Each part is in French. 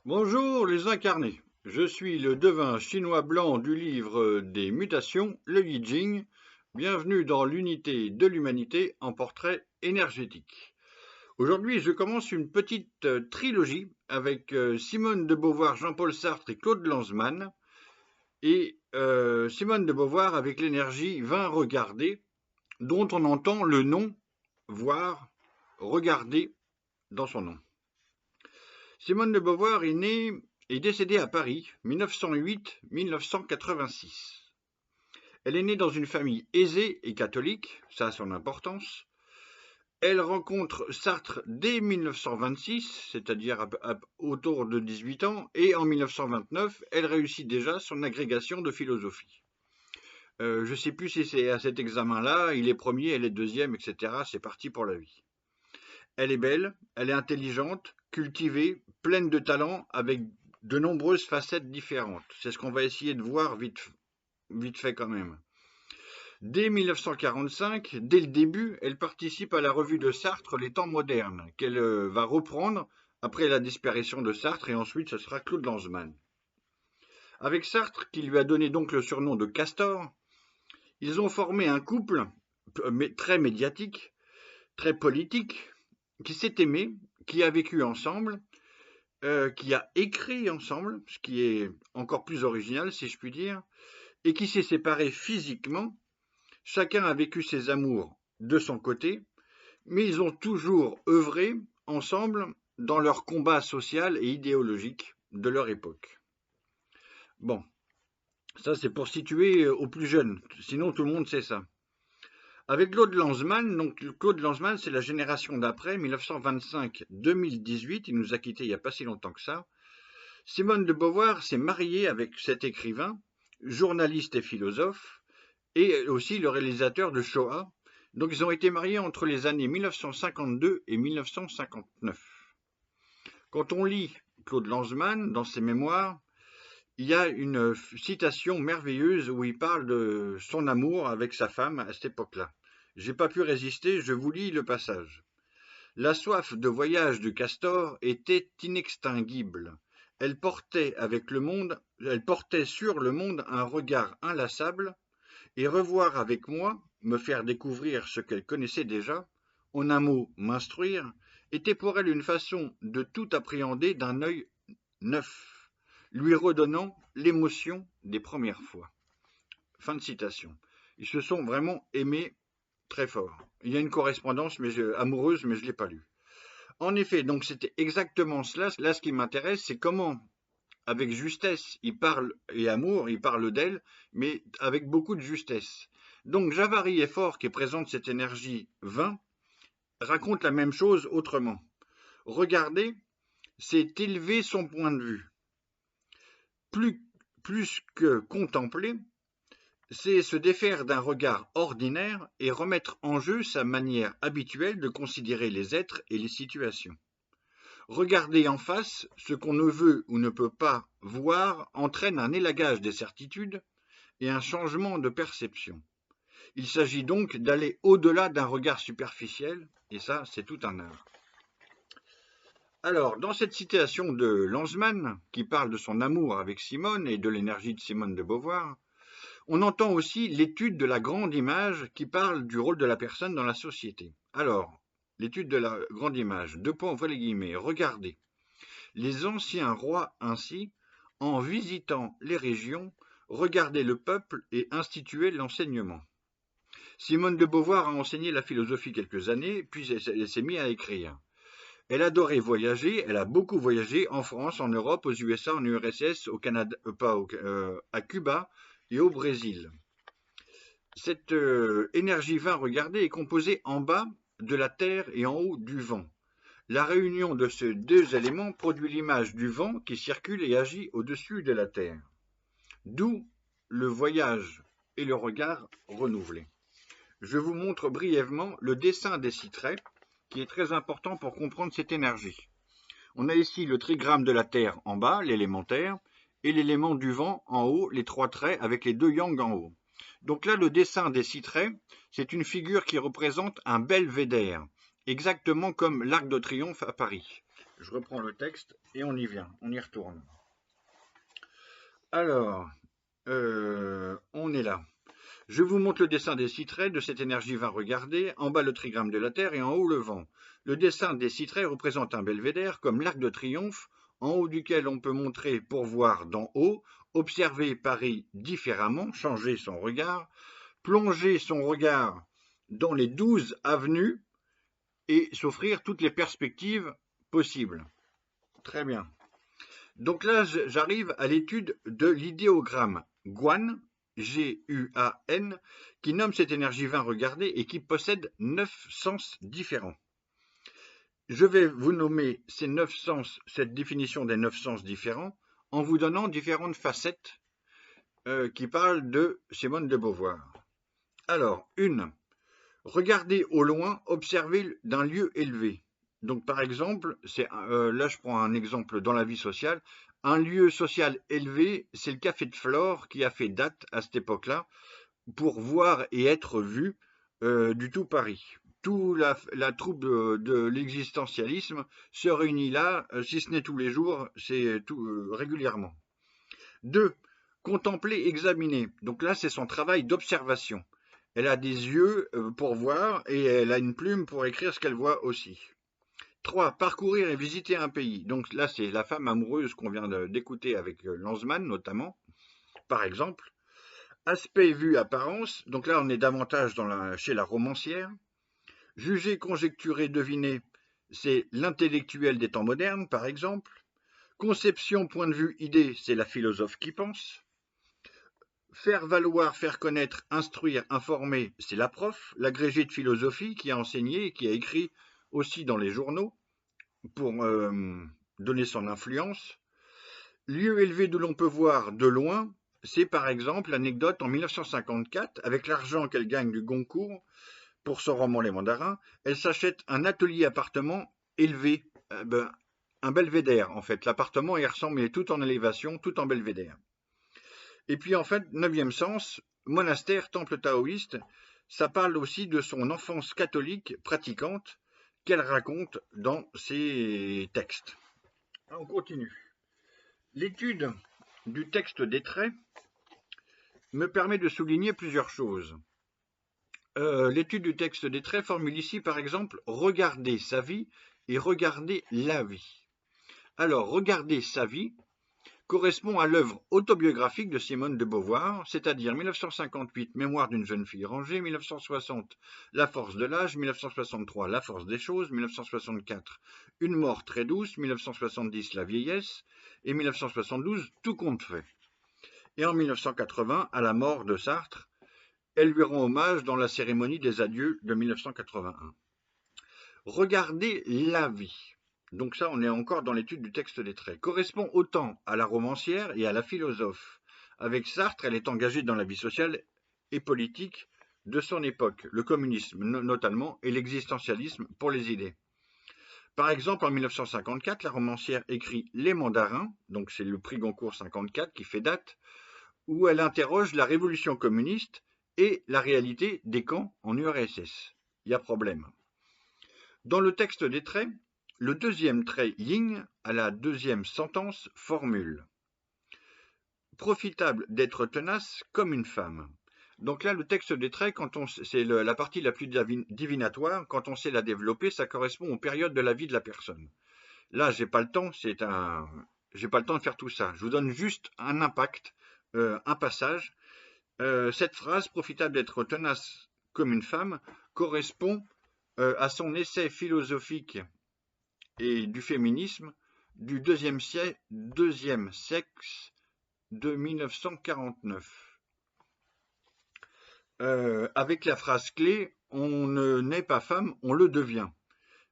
Bonjour les incarnés, je suis le devin chinois blanc du livre des mutations, le Yi Jing. Bienvenue dans l'unité de l'humanité en portrait énergétique. Aujourd'hui, je commence une petite trilogie avec Simone de Beauvoir, Jean-Paul Sartre et Claude Lanzmann. Et Simone de Beauvoir avec l'énergie 20 regarder, dont on entend le nom, voir, regarder dans son nom. Simone de Beauvoir est née et décédée à Paris, 1908-1986. Elle est née dans une famille aisée et catholique, ça a son importance. Elle rencontre Sartre dès 1926, c'est-à-dire autour de 18 ans, et en 1929, elle réussit déjà son agrégation de philosophie. Je ne sais plus si c'est à cet examen-là, il est premier, elle est deuxième, etc. C'est parti pour la vie. Elle est belle, elle est intelligente, cultivée, pleine de talent, avec de nombreuses facettes différentes. C'est ce qu'on va essayer de voir vite fait quand même. Dès 1945, dès le début, elle participe à la revue de Sartre Les Temps modernes, qu'elle va reprendre après la disparition de Sartre, et ensuite ce sera Claude Lanzmann. Avec Sartre, qui lui a donné donc le surnom de Castor, ils ont formé un couple très médiatique, très politique, qui s'est aimé, qui a vécu ensemble, qui a écrit ensemble, ce qui est encore plus original si je puis dire, et qui s'est séparé physiquement. Chacun a vécu ses amours de son côté, mais ils ont toujours œuvré ensemble dans leur combat social et idéologique de leur époque. Bon, ça c'est pour situer aux plus jeunes, sinon tout le monde sait ça. Avec Claude Lanzmann, donc Claude Lanzmann, c'est la génération d'après, 1925-2018, il nous a quittés il n'y a pas si longtemps que ça. Simone de Beauvoir s'est mariée avec cet écrivain, journaliste et philosophe, et aussi le réalisateur de Shoah. Donc ils ont été mariés entre les années 1952 et 1959. Quand on lit Claude Lanzmann dans ses mémoires, il y a une citation merveilleuse où il parle de son amour avec sa femme à cette époque-là. J'ai pas pu résister, je vous lis le passage. La soif de voyage de Castor était inextinguible. Elle portait sur le monde un regard inlassable, et revoir avec moi, me faire découvrir ce qu'elle connaissait déjà, en un mot m'instruire, était pour elle une façon de tout appréhender d'un œil neuf, lui redonnant l'émotion des premières fois. Fin de citation. Ils se sont vraiment aimés très fort. Il y a une correspondance amoureuse, mais je ne l'ai pas lue. En effet, donc c'était exactement cela. Là, ce qui m'intéresse, c'est comment, avec justesse, il parle, et amour, il parle d'elle, mais avec beaucoup de justesse. Donc Javary Effort, qui présente cette énergie 20, raconte la même chose autrement. Regardez, c'est élever son point de vue. Plus que contempler, c'est se défaire d'un regard ordinaire et remettre en jeu sa manière habituelle de considérer les êtres et les situations. Regarder en face ce qu'on ne veut ou ne peut pas voir entraîne un élagage des certitudes et un changement de perception. Il s'agit donc d'aller au-delà d'un regard superficiel, et ça, c'est tout un art. Alors, dans cette citation de Lanzmann, qui parle de son amour avec Simone et de l'énergie de Simone de Beauvoir, on entend aussi l'étude de la grande image qui parle du rôle de la personne dans la société. Alors, l'étude de la grande image, deux points ouvrez les guillemets, regardez. Les anciens rois ainsi, en visitant les régions, regardaient le peuple et instituaient l'enseignement. Simone de Beauvoir a enseigné la philosophie quelques années, puis elle s'est mise à écrire. Elle adorait voyager, elle a beaucoup voyagé en France, en Europe, aux USA, en URSS, au Canada, à Cuba et au Brésil. Cette énergie 20, regardez, est composée en bas de la terre et en haut du vent. La réunion de ces deux éléments produit l'image du vent qui circule et agit au-dessus de la terre. D'où le voyage et le regard renouvelé. Je vous montre brièvement le dessin des 6 traits, qui est très important pour comprendre cette énergie. On a ici le trigramme de la Terre en bas, l'élémentaire, et l'élément du vent en haut, les 3 traits avec les 2 yang en haut. Donc là, le dessin des 6 traits, c'est une figure qui représente un belvédère, exactement comme l'Arc de Triomphe à Paris. Je reprends le texte et on y vient, on y retourne. Alors, on est là. Je vous montre le dessin des 6 traits de cette énergie 20 regardez, en bas le trigramme de la Terre et en haut le vent. Le dessin des 6 traits représente un belvédère comme l'arc de triomphe, en haut duquel on peut montrer pour voir d'en haut, observer Paris différemment, changer son regard, plonger son regard dans les 12 avenues et s'offrir toutes les perspectives possibles. Très bien. Donc là, j'arrive à l'étude de l'idéogramme Guan, G-U-A-N, qui nomme cette énergie 20 regardez et qui possède 9 sens différents. Je vais vous nommer ces 9 sens, cette définition des 9 sens différents, en vous donnant différentes facettes qui parlent de Simone de Beauvoir. Alors, une, regarder au loin, observer d'un lieu élevé. Donc, par exemple, là je prends un exemple dans la vie sociale. Un lieu social élevé, c'est le Café de Flore qui a fait date à cette époque-là pour voir et être vu du tout Paris. Toute la troupe de l'existentialisme se réunit là, si ce n'est tous les jours, c'est régulièrement. 2. Contempler, examiner. Donc là, c'est son travail d'observation. Elle a des yeux pour voir et elle a une plume pour écrire ce qu'elle voit aussi. 3. Parcourir et visiter un pays. Donc là, c'est la femme amoureuse qu'on vient d'écouter avec Lanzmann, notamment, par exemple. Aspect, vue, apparence. Donc là, on est davantage chez la romancière. Juger, conjecturer, deviner, c'est l'intellectuel des temps modernes, par exemple. Conception, point de vue, idée, c'est la philosophe qui pense. Faire valoir, faire connaître, instruire, informer, c'est la prof, l'agrégé de philosophie qui a enseigné et qui a écrit aussi dans les journaux pour donner son influence. Lieu élevé d'où l'on peut voir de loin, c'est par exemple l'anecdote en 1954, avec l'argent qu'elle gagne du Goncourt pour son roman Les Mandarins, elle s'achète un atelier-appartement élevé, un belvédère en fait. L'appartement il ressemble, il est tout en élévation, tout en belvédère. Et puis en fait, 9e sens, monastère, temple taoïste, ça parle aussi de son enfance catholique pratiquante qu'elle raconte dans ses textes. On continue. L'étude du texte des traits me permet de souligner plusieurs choses. L'étude du texte des traits formule ici par exemple regarder sa vie et regarder la vie. Alors, regarder sa vie correspond à l'œuvre autobiographique de Simone de Beauvoir, c'est-à-dire 1958, Mémoire d'une jeune fille rangée, 1960, La force de l'âge, 1963, La force des choses, 1964, Une mort très douce, 1970, La vieillesse, et 1972, Tout compte fait. Et en 1980, à la mort de Sartre, elle lui rend hommage dans la cérémonie des adieux de 1981. Regarder la vie. Donc ça, on est encore dans l'étude du texte des traits. Correspond autant à la romancière et à la philosophe. Avec Sartre, elle est engagée dans la vie sociale et politique de son époque, le communisme notamment et l'existentialisme pour les idées. Par exemple, en 1954, la romancière écrit Les Mandarins, donc c'est le prix Goncourt 54 qui fait date, où elle interroge la révolution communiste et la réalité des camps en URSS. Il y a problème. Dans le texte des traits, le deuxième trait yin à la deuxième sentence formule profitable d'être tenace comme une femme. Donc là, le texte des traits, c'est la partie la plus divinatoire. Quand on sait la développer, ça correspond aux périodes de la vie de la personne. Là, j'ai pas le temps. J'ai pas le temps de faire tout ça. Je vous donne juste un impact, un passage. Cette phrase, profitable d'être tenace comme une femme, correspond à son essai philosophique et du féminisme du deuxième sexe de 1949. Avec la phrase clé, on ne naît pas femme, on le devient.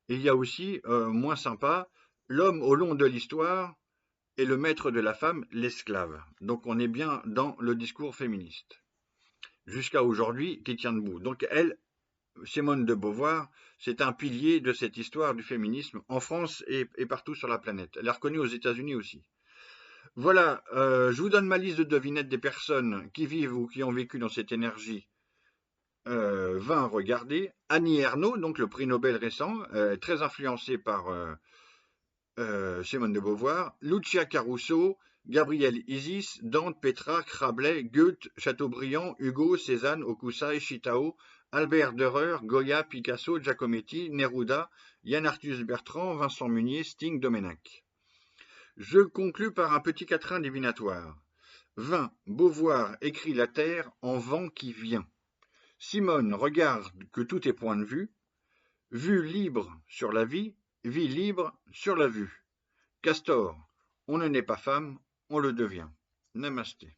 Et il y a aussi, moins sympa, l'homme au long de l'histoire est le maître de la femme, l'esclave. Donc on est bien dans le discours féministe. Jusqu'à aujourd'hui, qui tient debout. Donc elle, Simone de Beauvoir, c'est un pilier de cette histoire du féminisme en France et partout sur la planète. Elle est reconnue aux États-Unis aussi. Voilà, je vous donne ma liste de devinettes des personnes qui vivent ou qui ont vécu dans cette énergie 20 regardez. Annie Ernaux, donc le prix Nobel récent, très influencée par Simone de Beauvoir, Lucia Caruso, Gabriel Isis, Dante, Pétrarque, Rabelais, Goethe, Chateaubriand, Hugo, Cézanne, Hokusai, Chitao, Albert Dürer, Goya, Picasso, Giacometti, Neruda, Yann Arthus Bertrand, Vincent Munier, Sting, Domenech. Je conclus par un petit quatrain divinatoire. 20. Beauvoir écrit la terre en vent qui vient. Simone regarde que tout est point de vue. Vue libre sur la vie libre sur la vue. Castor, on ne naît pas femme, on le devient. Namasté.